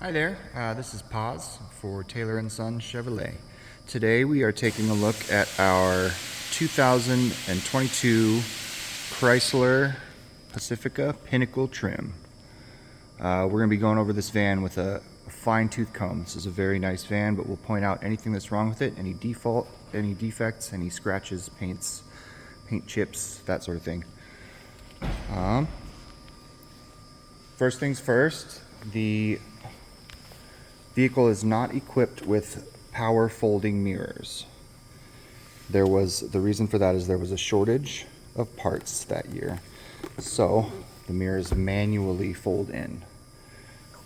Hi there, this is Paz for Taylor & Son Chevrolet. Today we are taking a look at our 2022 Chrysler Pacifica Pinnacle trim. We're going to be going over this van with a fine-tooth comb. This is a very nice van, but we'll point out anything that's wrong with it, any defects, any scratches, paint chips, that sort of thing. First things first, the vehicle is not equipped with power folding mirrors. The reason for that is there was a shortage of parts that year. So the mirrors manually fold in.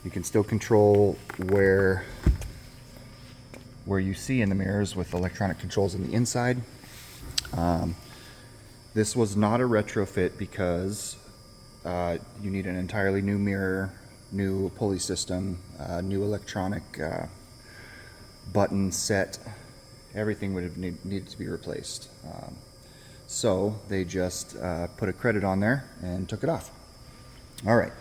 You can still control where you see in the mirrors with electronic controls on the inside. This was not a retrofit because you need an entirely new mirror, new pulley system, new electronic button set. Everything would have needed to be replaced. So they just put a credit on there and took it off. All right,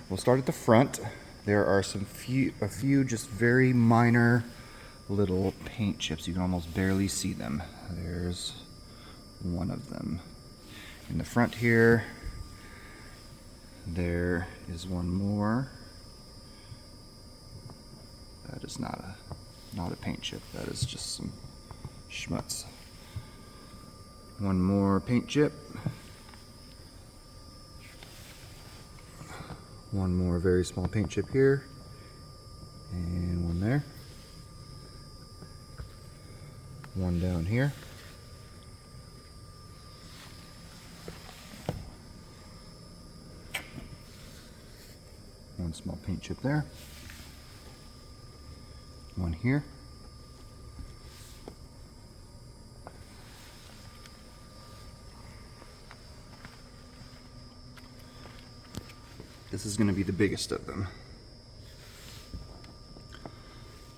we'll start at the front. There are a few just very minor little paint chips. You can almost barely see them. There's one of them. In the front here, there is one more. That is not a paint chip. That is just some schmutz. One more paint chip. One more very small paint chip here. And one there. One down here. One small paint chip there. One here. This is going to be the biggest of them.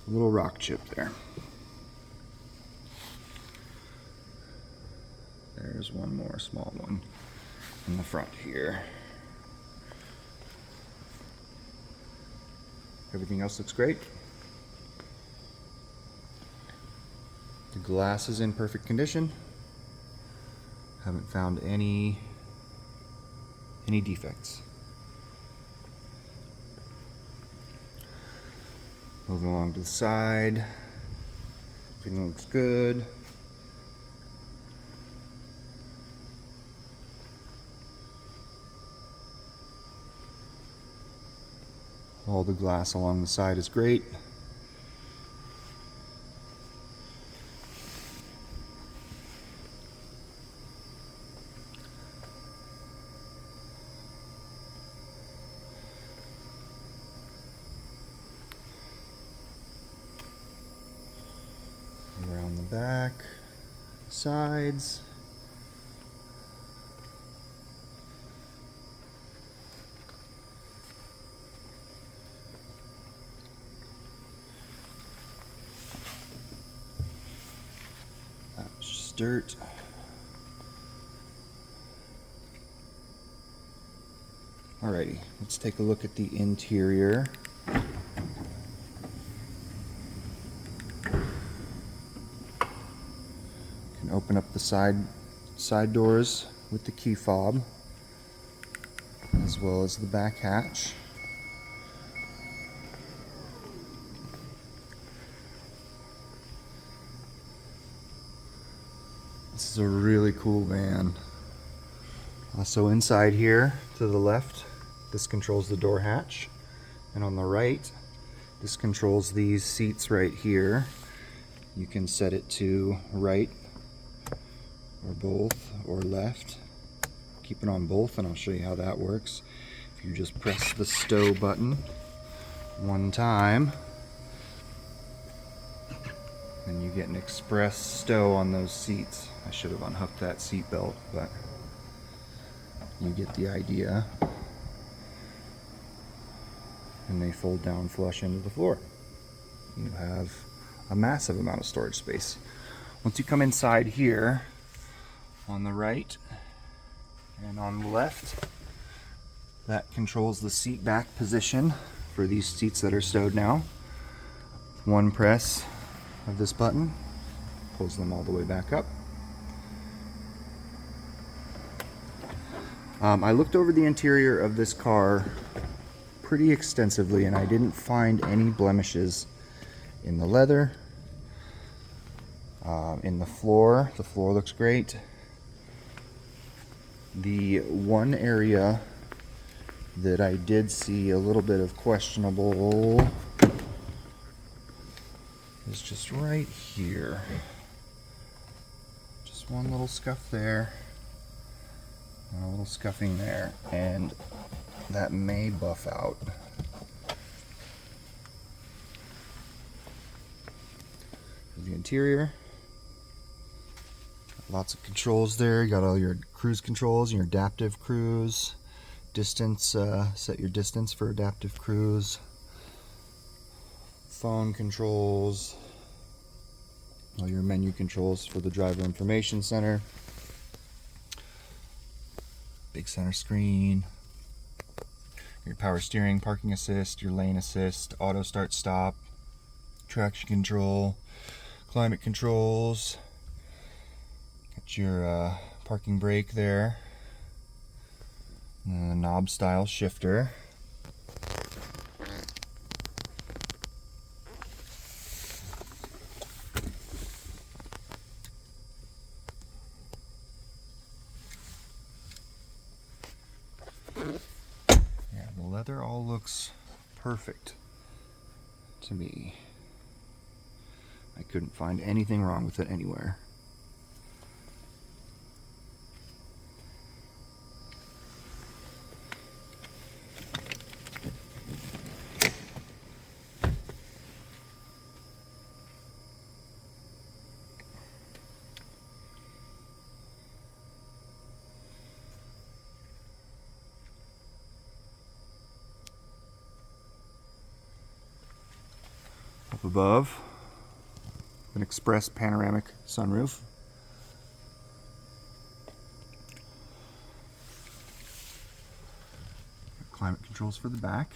A little rock chip there. There's one more small one in the front here. Everything else looks great. The glass is in perfect condition. Haven't found any defects. Moving along to the side. Everything looks good. All the glass along the side is great. Around the back, sides. That's dirt. Alrighty, let's take a look at the interior. Open up the side doors with the key fob, as well as the back hatch. This is a really cool van. So inside here to the left, this controls the door hatch, and on the right, this controls these seats right here. You can set it to right, or both, or left. Keep it on both and I'll show you how that works. If you just press the stow button one time, then you get an express stow on those seats. I should have unhooked that seat belt, but you get the idea. And they fold down flush into the floor. You have a massive amount of storage space. Once you come inside here, on the right and on the left, that controls the seat back position for these seats that are stowed now. One press of this button pulls them all the way back up. I looked over the interior of this car pretty extensively and I didn't find any blemishes in the leather, in the floor. The floor looks great. The one area that I did see a little bit of questionable is just right here. Just one little scuff there, and a little scuffing there, and that may buff out. The interior, lots of controls there. You got all your cruise controls and your adaptive cruise. Distance, set your distance for adaptive cruise. Phone controls. All your menu controls for the driver information center. Big center screen. Your power steering, parking assist, your lane assist, auto start stop, traction control, climate controls. Got your parking brake there. And a knob style shifter. Yeah, the leather all looks perfect to me. I couldn't find anything wrong with it anywhere. Up above, an express panoramic sunroof. Climate controls for the back.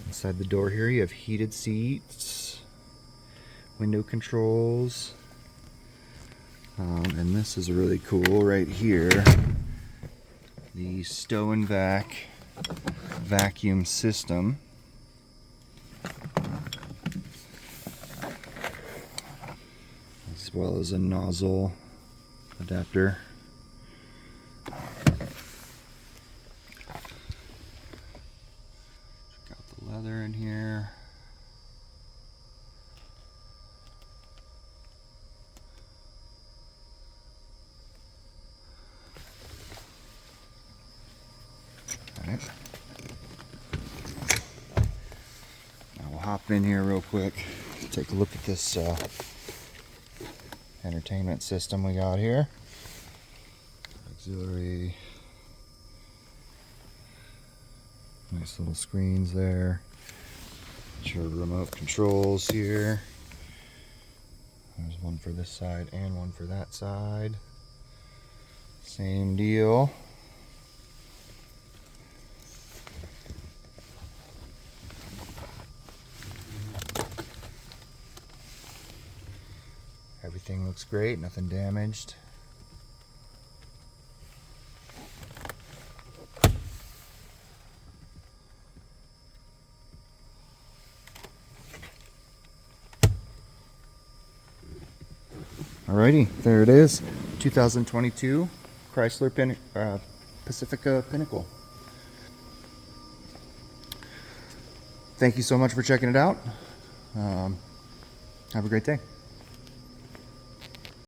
Inside the door here you have heated seats, window controls, and this is really cool right here. The Stow and Vac vacuum system. As well as a nozzle adapter. Check out the leather in here. All right. Now we'll hop in here real quick, take a look at this entertainment system we got here. Auxiliary, nice little screens there. Got your remote controls here. There's one for this side and one for that side. Same deal. Everything looks great, nothing damaged. Alrighty, there it is. 2022 Chrysler Pacifica Pinnacle. Thank you so much for checking it out. Have a great day.